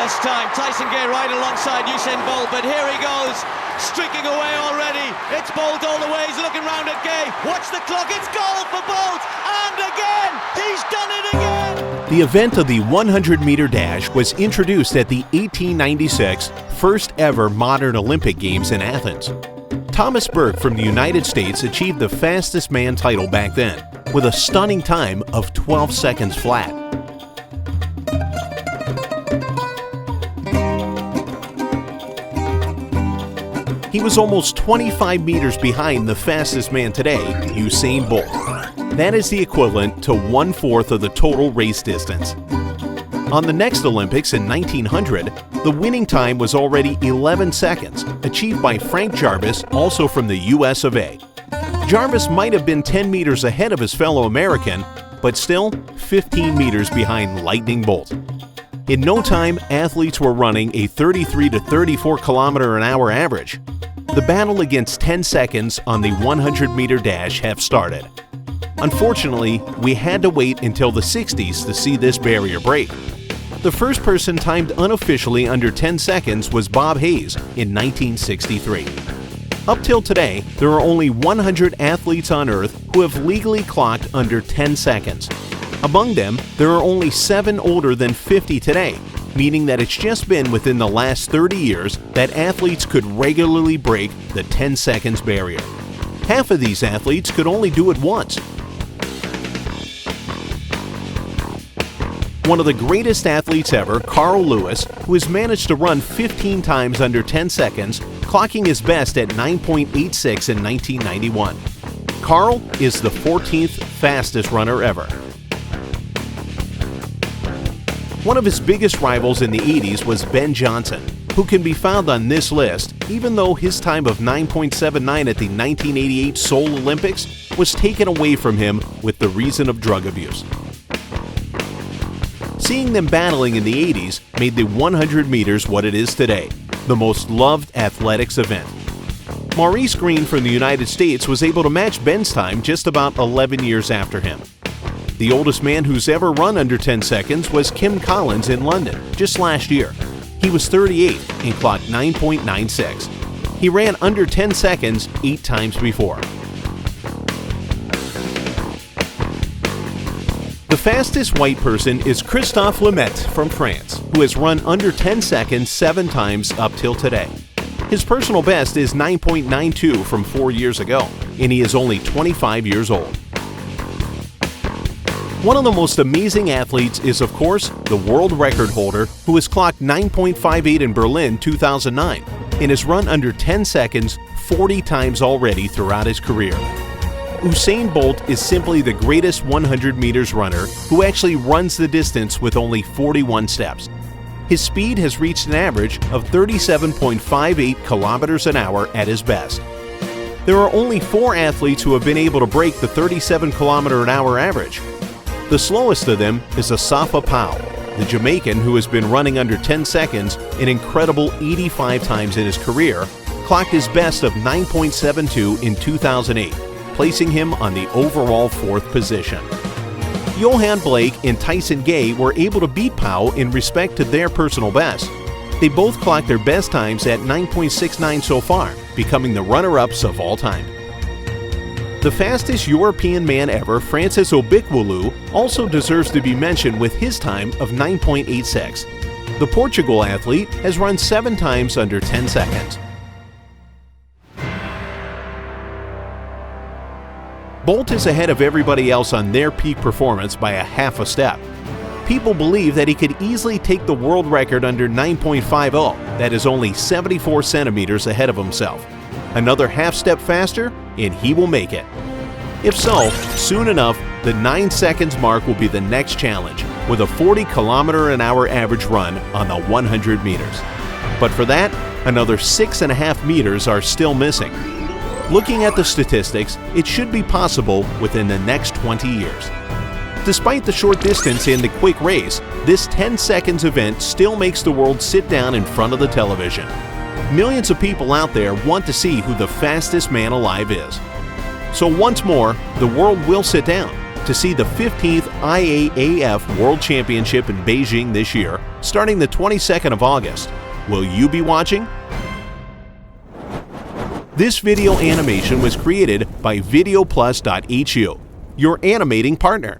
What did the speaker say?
first time. Tyson Gay right alongside Usain Bolt, but here he goes, streaking away already. It's Bolt all the way, he's looking round at Gay. Watch the clock, it's goal for Bolt, and again, he's done it again! The event of the 100-meter dash was introduced at the 1896 first ever modern Olympic Games in Athens. Thomas Burke from the United States achieved the fastest man title back then, with a stunning time of 12 seconds flat. He was almost 25 meters behind the fastest man today, Usain Bolt. That is the equivalent to 1/4 of the total race distance. On the next Olympics in 1900, the winning time was already 11 seconds, achieved by Frank Jarvis, also from the US of A. Jarvis might have been 10 meters ahead of his fellow American, but still 15 meters behind Lightning Bolt. In no time, athletes were running a 33 to 34 km/h average. The battle against 10 seconds on the 100-meter dash have started. Unfortunately, we had to wait until the 60s to see this barrier break. The first person timed unofficially under 10 seconds was Bob Hayes in 1963. Up till today, there are only 100 athletes on Earth who have legally clocked under 10 seconds. Among them, there are only 7 older than 50 today, meaning that it's just been within the last 30 years that athletes could regularly break the 10 seconds barrier. Half of these athletes could only do it once. One of the greatest athletes ever, Carl Lewis, who has managed to run 15 times under 10 seconds, clocking his best at 9.86 in 1991. Carl is the 14th fastest runner ever. One of his biggest rivals in the 80s was Ben Johnson, who can be found on this list, even though his time of 9.79 at the 1988 Seoul Olympics was taken away from him with the reason of drug abuse. Seeing them battling in the 80s made the 100 meters what it is today, the most loved athletics event. Maurice Green from the United States was able to match Ben's time just about 11 years after him. The oldest man who's ever run under 10 seconds was Kim Collins in London just last year. He was 38 and clocked 9.96. He ran under 10 seconds 8 times before. The fastest white person is Christophe Lemaitre from France, who has run under 10 seconds 7 times up till today. His personal best is 9.92 from 4 years ago, and he is only 25 years old. One of the most amazing athletes is, of course, the world record holder who has clocked 9.58 in Berlin 2009 and has run under 10 seconds 40 times already throughout his career. Usain Bolt is simply the greatest 100 meters runner who actually runs the distance with only 41 steps. His speed has reached an average of 37.58 km/h at his best. There are only 4 athletes who have been able to break the 37 km/h average. The slowest of them is Asafa Powell, the Jamaican who has been running under 10 seconds an incredible 85 times in his career, clocked his best of 9.72 in 2008, placing him on the overall 4th position. Johan Blake and Tyson Gay were able to beat Powell in respect to their personal best. They both clocked their best times at 9.69 so far, becoming the runner-ups of all time. The fastest European man ever, Francis Obikwulu, also deserves to be mentioned with his time of 9.86. The Portugal athlete has run 7 times under 10 seconds. Bolt is ahead of everybody else on their peak performance by a half a step. People believe that he could easily take the world record under 9.50, that is only 74 centimeters ahead of himself. Another half step faster, and he will make it. If so, soon enough, the 9 seconds mark will be the next challenge, with a 40 km/h average run on the 100 meters. But for that, another 6.5 meters are still missing. Looking at the statistics, it should be possible within the next 20 years. Despite the short distance and the quick race, this 10 seconds event still makes the world sit down in front of the television. Millions of people out there want to see who the fastest man alive is. So once more, the world will sit down, to see the 15th IAAF World Championship in Beijing this year, starting the 22nd of August. Will you be watching? This video animation was created by VideoPlus.hu, your animating partner.